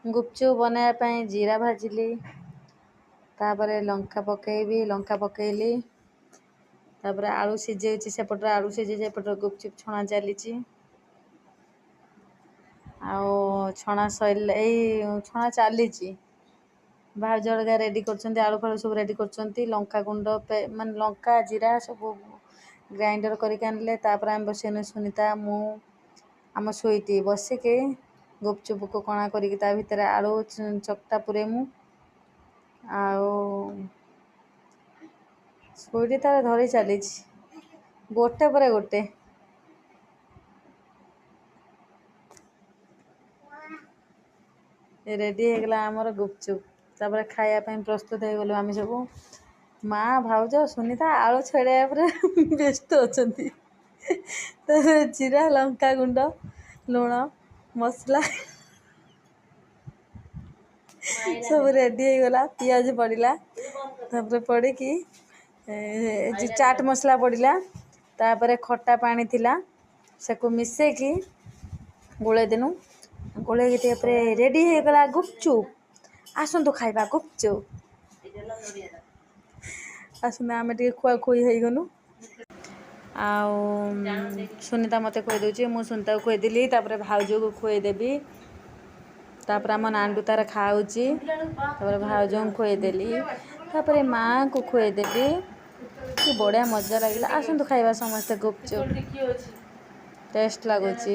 गुपचुप बनाया जीरा भाजिली तापर लंका पकेबी लंका पकेली तापर आलू सीझे सेपटर आलू सीझे सेपटर गुपचुप छणा चली छणा सैल छणा चली भाउज अलगा रेडी कर आलू फालू सब रेडी कर लंका गुंड मान लंका जीरा सब ग्राइंडर करके तापर आम बसैनु सुनीता मु आम स्वीटी बसिके गुपचुप को कणा करा भितर आलू चकटा पुरेमु स्वीटी तार धरी चली गोटे पर गोटे रेडी होगला आमर गुपचुप तापर खायापी प्रस्तुत हो गलु आम सब माँ भाउज सुनीता आलू छड़ाइया व्यस्त अच्छा जीरा लंका गुंड लुण मसला सब रेडी हो गला पियाज पड़ा तापर पड़ी चाट मसला पड़ा तापर खट्टा पानी थिला सेको मिसेकी गोले देनु गोले रेडी हो गला गुपचुप आसतु खाइबा गुपचुप आसतु आम खुआ खुई हो गलु सुनीता मत खुद मु सुनीता को खुदेली भाउज को खुदेवी तापर आम नांडू तार खाऊँगी भाउज को खुदेली तापर माँ को खुदेली कि बढ़िया मजा लगे आसतु खाइबा समस्ते गुपचुप टेस्ट लगुच